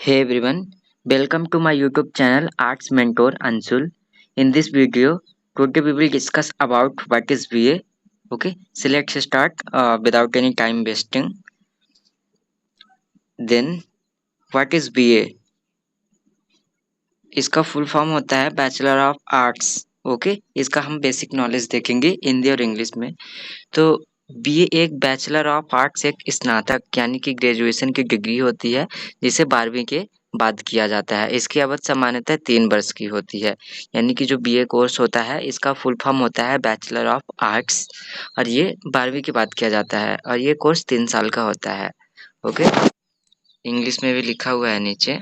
Hey everyone, welcome to my YouTube channel Arts Mentor Anshul. In this video, today we will discuss about what is BA. Okay, so let's start without any time wasting. Then, what is BA? इसका full form होता है bachelor of arts. Okay, इसका हम basic knowledge देखेंगे हिंदी और English में. तो BA एक बैचलर ऑफ आर्ट्स एक स्नातक यानी कि ग्रेजुएशन की डिग्री होती है जिसे 12वीं के बाद किया जाता है. इसकी अवधि सामान्यतः 3 वर्ष की होती है. यानी कि जो बीए कोर्स होता है इसका फुल फॉर्म होता है बैचलर ऑफ आर्ट्स और ये 12वीं के बाद किया जाता है और ये कोर्स 3 साल का होता है. ओके, इंग्लिश में भी लिखा हुआ है नीचे.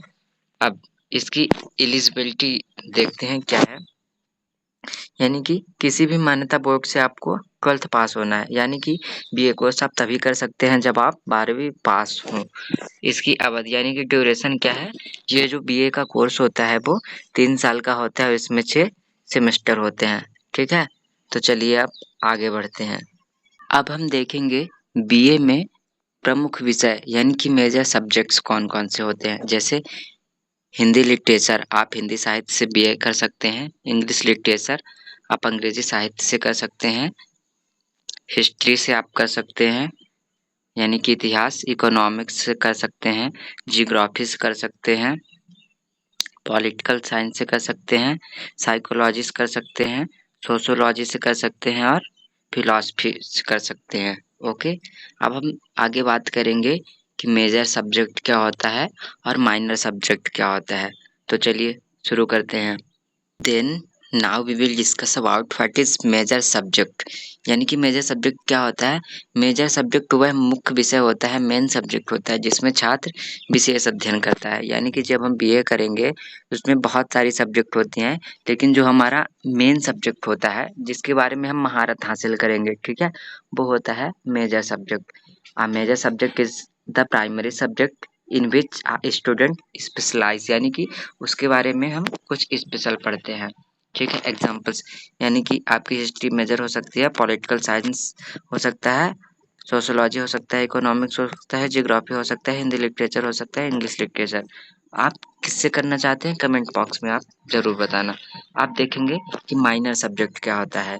अब इसकी एलिजिबिलिटी देखते हैं क्या है. यानी कि किसी भी मान्यता बोर्ड से आपको 12th पास होना है. यानी कि बीए कोर्स आप तभी कर सकते हैं जब आप 12वीं पास हों. इसकी अवधि यानी कि ड्यूरेशन क्या है, ये जो बीए का कोर्स होता है वो 3 साल का होता है और इसमें 6 सेमेस्टर होते हैं. ठीक है, तो चलिए अब आगे बढ़ते हैं. अब हम देखेंगे बीए में प्रमुख विषय यानी कि मेजर सब्जेक्ट्स कौन कौन से होते हैं. जैसे हिंदी लिटरेचर, आप हिंदी साहित्य से बीए कर सकते हैं. इंग्लिश लिटरेचर आप अंग्रेजी साहित्य से कर सकते हैं. हिस्ट्री से आप कर सकते हैं यानी कि इतिहास. इकोनॉमिक्स से कर सकते हैं. जियोग्राफी से कर सकते हैं. पॉलिटिकल साइंस से कर सकते हैं. साइकोलॉजी से कर सकते हैं. सोशियोलॉजी से कर सकते हैं और फिलॉसफी से कर सकते हैं. ओके, अब हम आगे बात करेंगे कि मेजर सब्जेक्ट क्या होता है और माइनर सब्जेक्ट क्या होता है. तो चलिए शुरू करते हैं. Then now we will discuss about what is major subject. यानी कि मेजर सब्जेक्ट क्या होता है. मेजर सब्जेक्ट वह मुख्य विषय होता है, मेन सब्जेक्ट होता है जिसमें छात्र विशेष अध्ययन करता है. यानी कि जब हम बीए करेंगे उसमें बहुत सारी सब्जेक्ट होती हैं लेकिन जो हमारा मेन सब्जेक्ट होता है जिसके बारे में हम महारत हासिल करेंगे, ठीक है, वो होता है major subject. Uh major subject is the primary subject in which student specialize. यानी कि उसके बारे में हम कुछ स्पेशल पढ़ते हैं. ठीक है, एग्जाम्पल्स यानी कि आपकी हिस्ट्री मेजर हो सकती है, पॉलिटिकल साइंस हो सकता है, सोशियोलॉजी हो सकता है, इकोनॉमिक्स हो सकता है, जियोग्राफी हो सकता है, हिंदी लिटरेचर हो सकता है, इंग्लिश लिटरेचर. आप किससे करना चाहते हैं कमेंट बॉक्स में आप जरूर बताना. आप देखेंगे कि माइनर सब्जेक्ट क्या होता है.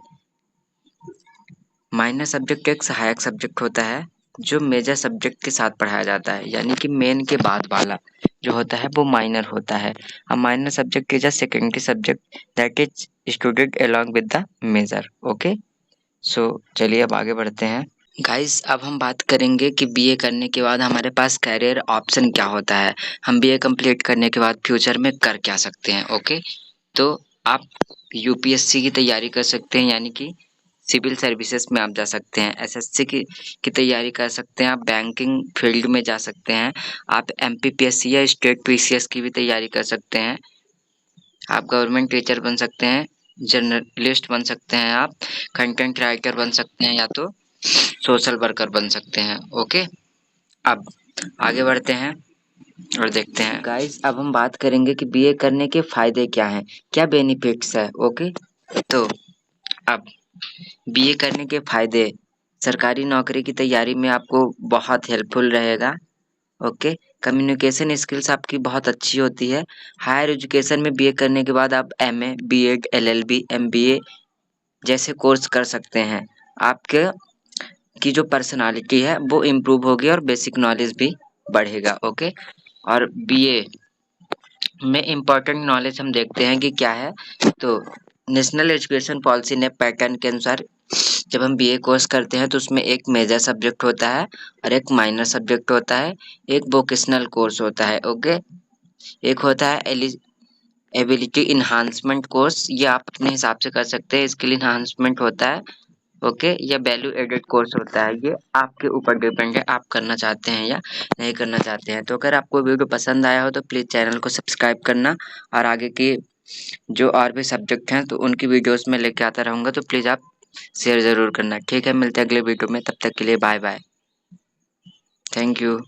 माइनर सब्जेक्ट एक सहायक सब्जेक्ट होता है जो मेजर सब्जेक्ट के साथ पढ़ाया जाता है. यानी कि मेन के बाद वाला जो होता है वो माइनर होता है. A minor subject is a secondary subject that is studied along with the major. Okay, so चलिए अब आगे बढ़ते हैं. गाइस, अब हम बात करेंगे कि बीए करने के बाद हमारे पास कैरियर ऑप्शन क्या होता है. हम बीए कंप्लीट करने के बाद फ्यूचर में कर क्या सकते हैं. ओके, तो आप यूपीएससी की तैयारी कर सकते हैं यानी कि सिविल सर्विसेज में आप जा सकते हैं. एसएससी की तैयारी कर सकते हैं. आप बैंकिंग फील्ड में जा सकते हैं. आप एमपीपीएससी या स्टेट पीसीएस की भी तैयारी कर सकते हैं. आप गवर्नमेंट टीचर बन सकते हैं, जर्नलिस्ट बन सकते हैं, आप कंटेंट राइटर बन सकते हैं या तो सोशल वर्कर बन सकते हैं. ओके, अब आगे बढ़ते हैं और देखते हैं. गाइस, अब हम बात करेंगे कि बीए करने के फायदे क्या हैं, क्या बेनिफिट्स है. ओके, तो अब बीए करने के फायदे. सरकारी नौकरी की तैयारी में आपको बहुत हेल्पफुल रहेगा. ओके, कम्युनिकेशन स्किल्स आपकी बहुत अच्छी होती है. हायर एजुकेशन में बीए करने के बाद आप एमए, बीएड, एलएलबी, एमबीए जैसे कोर्स कर सकते हैं. आपके की जो पर्सनालिटी है वो इम्प्रूव होगी और बेसिक नॉलेज भी बढ़ेगा. ओके, और बीए में इम्पोर्टेंट नॉलेज हम देखते हैं कि क्या है. तो नेशनल एजुकेशन पॉलिसी ने पैटर्न के अनुसार जब हम बीए कोर्स करते हैं तो उसमें एक मेजर सब्जेक्ट होता है और एक माइनर सब्जेक्ट होता है. एक वोकेशनल कोर्स होता है. ओके, एक होता है एबिलिटी इन्हांसमेंट कोर्स, ये आप अपने हिसाब से कर सकते हैं. स्किल इन्हांसमेंट होता है. ओके, या वैल्यू एडेड कोर्स होता है. ये आपके ऊपर डिपेंड है आप करना चाहते हैं या नहीं करना चाहते हैं. तो अगर आपको वीडियो पसंद आया हो तो प्लीज़ चैनल को सब्सक्राइब करना और आगे की जो और भी सब्जेक्ट हैं तो उनकी वीडियोस में लेके आता रहूँगा, तो प्लीज़ आप शेयर ज़रूर करना. ठीक है, मिलते हैं अगले वीडियो में. तब तक के लिए बाय बाय. Thank you.